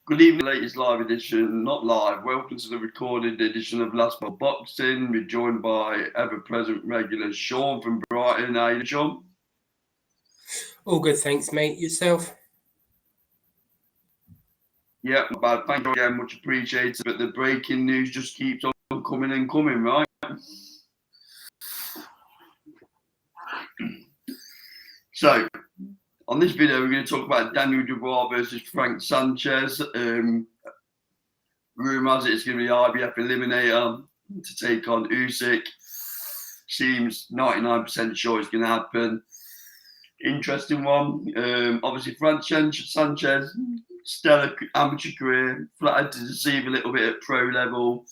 Good evening, latest live edition, not live. Welcome to the recorded edition of Last Mile Boxing. We're joined by ever-present regular Sean from Brighton. How you, Sean? All good, thanks, mate. Yourself? Yeah, not bad. Thank you again, much appreciated. But the breaking news just keeps on coming and coming, right? So, on this video, we're going to talk about Daniel Dubois versus Frank Sanchez. Rumour has it it's going to be IBF Eliminator to take on Usyk. Seems 99% sure it's going to happen. Interesting one. Obviously, Frank Sanchez, stellar amateur career, flattered to deceive a little bit at pro level.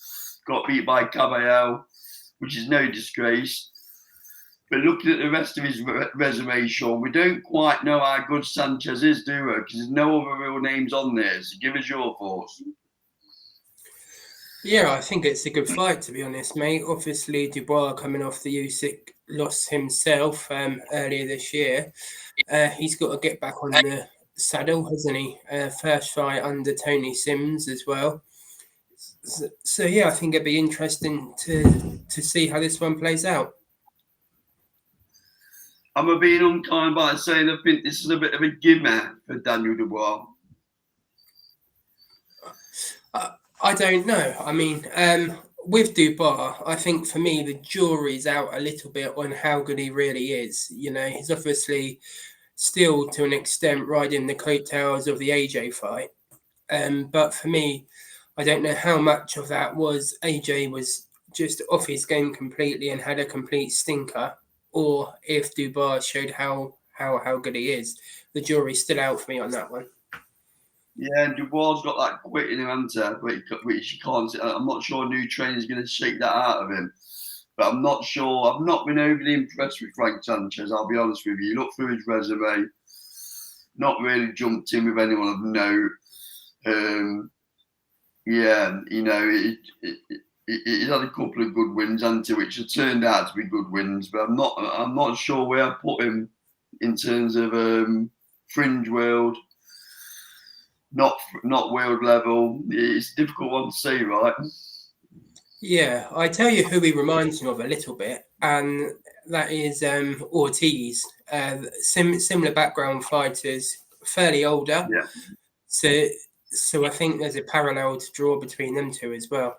Got beat by Caballero, which is no disgrace. But looking at the rest of his resume, Sean, we don't quite know how good Sanchez is, do we? Because there's no other real names on there. So give us your thoughts. Yeah, I think it's a good fight, to be honest, mate. Obviously, Dubois coming off the Usyk loss himself earlier this year. He's got to get back on the saddle, hasn't he? First fight under Tony Sims as well. So yeah, I think it'd be interesting to see how this one plays out. I'm being unkind by saying I think this is a bit of a gimmick for Daniel Dubois. I don't know. I mean, with Dubois, I think for me, the jury's out a little bit on how good he really is. You know, he's obviously still, to an extent, riding the coattails of the AJ fight. But for me, I don't know how much of that was AJ was just off his game completely and had a complete stinker, or if Dubois showed how good he is. The jury's still out for me on that one. Yeah, and Dubois got that quit in him, hasn't he? Which you can't see. I'm not sure new training is going to shake that out of him. But I'm not sure. I've not been overly impressed with Frank Sanchez, I'll be honest with you. You look through his resume, not really jumped in with anyone of note. Yeah, you know, he's had a couple of good wins, hasn't he, which have turned out to be good wins. But I'm not sure where I put him in terms of fringe world. Not world level. It's a difficult one to say, right? Yeah, I tell you who he reminds me of a little bit, and that is Ortiz. Similar background fighters, fairly older. Yeah. So I think there's a parallel to draw between them two as well.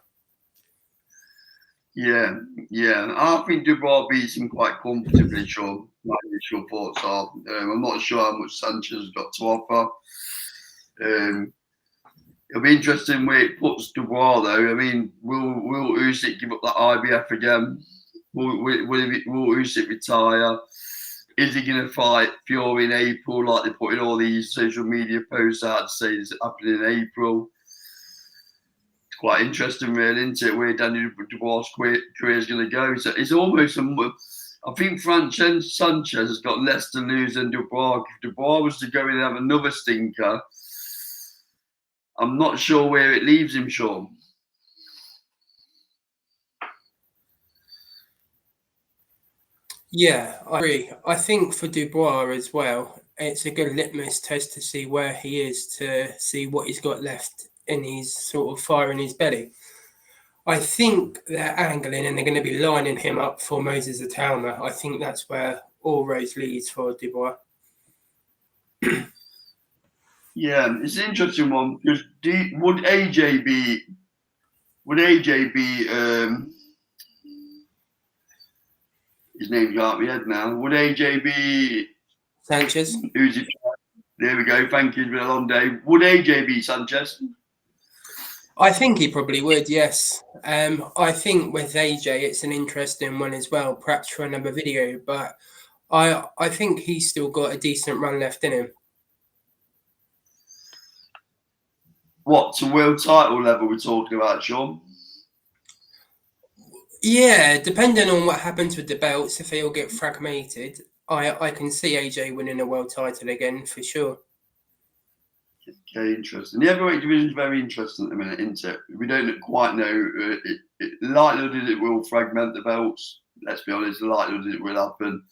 Yeah. I think Dubois beats him quite comfortably, Sean. My initial thoughts are. I'm not sure how much Sanchez has got to offer. It'll be interesting where it puts Dubois, though. I mean, will Usyk give up that IBF again? Will Usyk retire? Is he going to fight Fury in April, like they put in all these social media posts out to say it's happening in April? It's quite interesting, really, isn't it, where Daniel Dubois' career is going to go. So it's almost I think Frank Sanchez has got less to lose than Dubois. If Dubois was to go in and have another stinker, I'm not sure where it leaves him, Sean. Yeah, I agree. I think for Dubois as well, it's a good litmus test to see where he is, to see what he's got left in his sort of fire in his belly. I think they're angling and they're going to be lining him up for Moses Atauma. I think that's where all roads leads for Dubois. Yeah, it's an interesting one because would AJ be his name's out of my head now. Would AJ be Sanchez? Who's it? There we go. Thank you. It's been a long day. Would AJ be Sanchez? I think he probably would, yes. I think with AJ, it's an interesting one as well, perhaps for another video. But I think he's still got a decent run left in him. What, to world title level we're talking about, Sean? Yeah, depending on what happens with the belts, if they all get fragmented, I can see AJ winning a world title again for sure. Okay, interesting. The heavyweight division is very interesting at the minute, isn't it? We don't quite know. Likelihood is it will fragment the belts. Let's be honest, the likelihood is it will happen.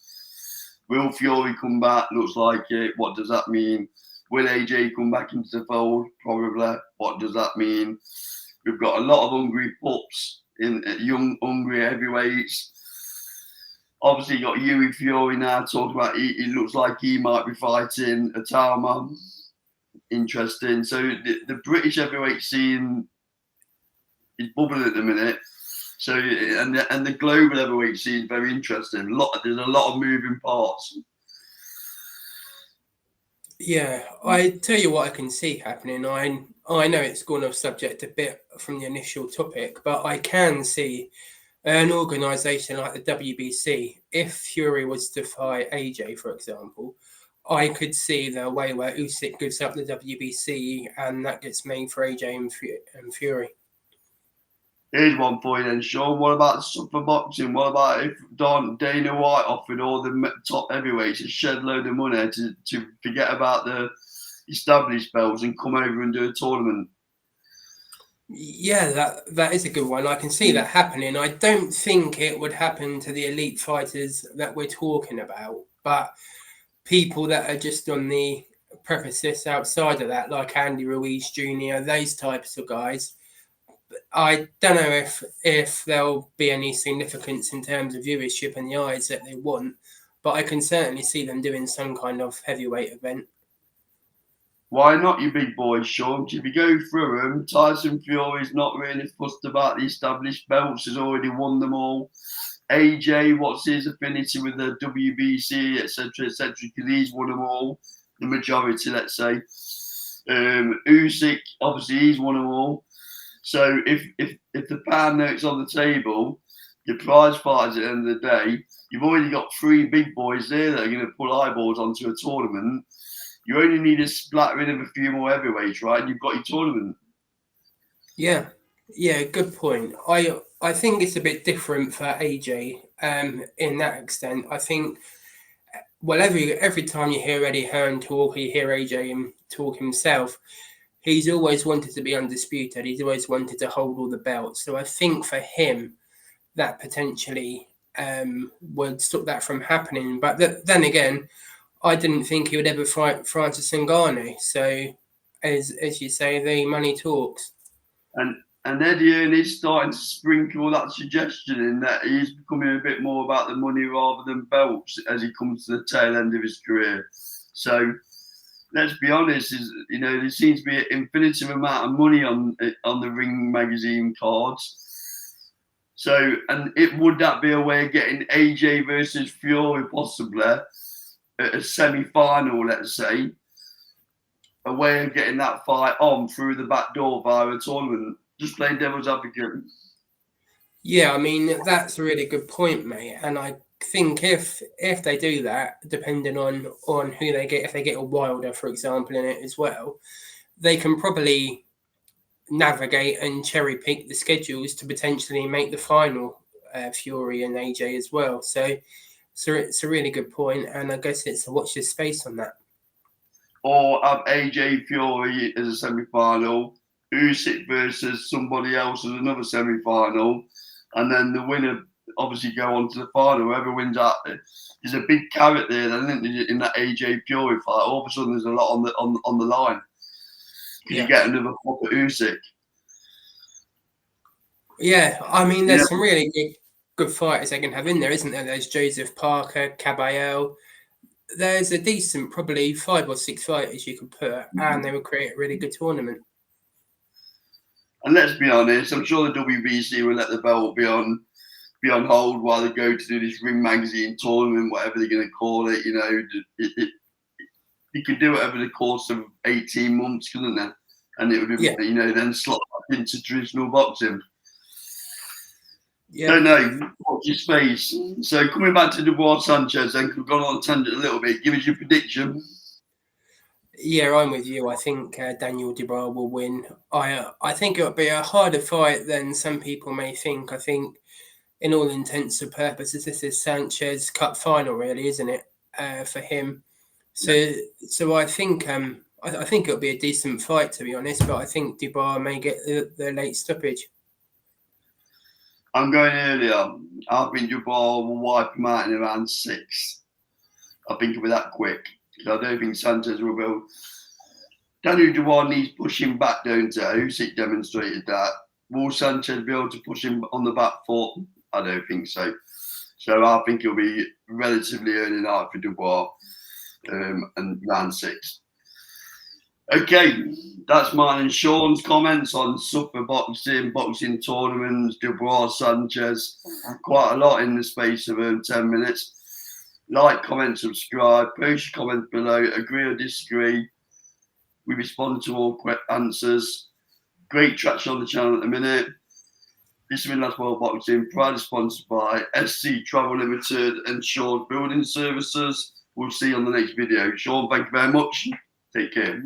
Will Fury come back? Looks like it. What does that mean? Will AJ come back into the fold? Probably. What does that mean? We've got a lot of hungry pups in young, hungry heavyweights. Obviously, you got Yuri Fury now talking about. It looks like he might be fighting Atama. Interesting. So the British heavyweight scene is bubbling at the minute. So and the global heavyweight scene is very interesting. There's a lot of moving parts. Yeah, I tell you what I can see happening. I know it's gone off subject a bit from the initial topic, but I can see an organisation like the WBC, if Fury was to fight AJ, for example, I could see the way where Usyk gives up the WBC and that gets made for AJ and Fury. Here's one for you then, Sean. What about super boxing? What about if Dana White offered all the top heavyweights a shed load of money to forget about the established belts and come over and do a tournament? Yeah, that is a good one. I can see that happening. I don't think it would happen to the elite fighters that we're talking about, but people that are just on the precipice outside of that, like Andy Ruiz Jr., those types of guys, I don't know if there'll be any significance in terms of viewership and the eyes that they want, but I can certainly see them doing some kind of heavyweight event. Why not, you big boys, Sean? If you go through them, Tyson Fury's not really fussed about the established belts. He's already won them all. AJ, what's his affinity with the WBC, etc., etc., because he's won them all, the majority, let's say. Usyk, obviously, he's won them all. So if the pound note's on the table, your prize fighters at the end of the day, you've already got 3 big boys there that are going to pull eyeballs onto a tournament. You only need to splatter in of a few more heavyweights, right? And you've got your tournament. Yeah, good point. I think it's a bit different for AJ in that extent. I think, well, every time you hear Eddie Hearn talk, you hear AJ talk himself, he's always wanted to be undisputed. He's always wanted to hold all the belts. So I think for him, that potentially would stop that from happening. But then again, I didn't think he would ever fight Francis Ngannou. So, as you say, the money talks. And Eddie Hearn is starting to sprinkle that suggestion in that he's becoming a bit more about the money rather than belts as he comes to the tail end of his career. So let's be honest, there seems to be an infinitive amount of money on the Ring magazine cards. So, and would that be a way of getting AJ versus Fury possibly at a semi-final, let's say, a way of getting that fight on through the back door via a tournament? Just playing devil's advocate. Yeah, I mean, that's a really good point, mate. And I think if they do that, depending on who they get, if they get a Wilder, for example, in it as well, they can probably navigate and cherry pick the schedules to potentially make the final Fury and AJ as well. So it's a really good point, and I guess it's a watch this space on that. Or have AJ Fury as a semi-final, Usyk versus somebody else as another semi-final, and then the winner obviously go on to the final. Whoever wins that, there's a big carrot there, then, isn't there, in that AJ Fury fight. All of a sudden, there's a lot on the line. Yeah. You get another pop at Usyk. Yeah, I mean, there's some really good fighters they can have in there, isn't there? There's Joseph Parker, Caballero. There's a decent, probably 5 or 6 fighters you could put, and they would create a really good tournament. And let's be honest, I'm sure the WBC will let the belt be on hold while they go to do this Ring magazine tournament, whatever they're going to call it. You could do it over the course of 18 months, couldn't they? And it would be, then slot back into traditional boxing. Yeah. Don't know. Watch your space. So coming back to Dubois Sanchez, then we've gone on a tangent a little bit. Give us your prediction. Yeah, I'm with you. I think Daniel Dubois will win. I think it'll be a harder fight than some people may think. I think, in all intents and purposes, this is Sanchez Cup final, really, isn't it, for him? So I think I think it'll be a decent fight, to be honest. But I think Dubois may get the late stoppage. I'm going earlier. I think Dubois will wipe him out in around 6. I think it'll be that quick. I don't think Sanchez will Daniel Dubois needs pushing back, don't he? Usyk demonstrated that. Will Sanchez be able to push him on the back foot? I don't think so. So I think it'll be relatively early night for Dubois and round 6. Okay, that's mine and Sean's comments on Super boxing tournaments, Dubois, Sanchez. Quite a lot in the space of 10 minutes. Like, comment, subscribe, post your comments below, agree or disagree. We respond to all answers. Great traction on the channel at the minute. This has been Last World Boxing, proudly sponsored by SC Travel Limited and Sean Building Services. We'll see you on the next video. Sean, thank you very much. Take care.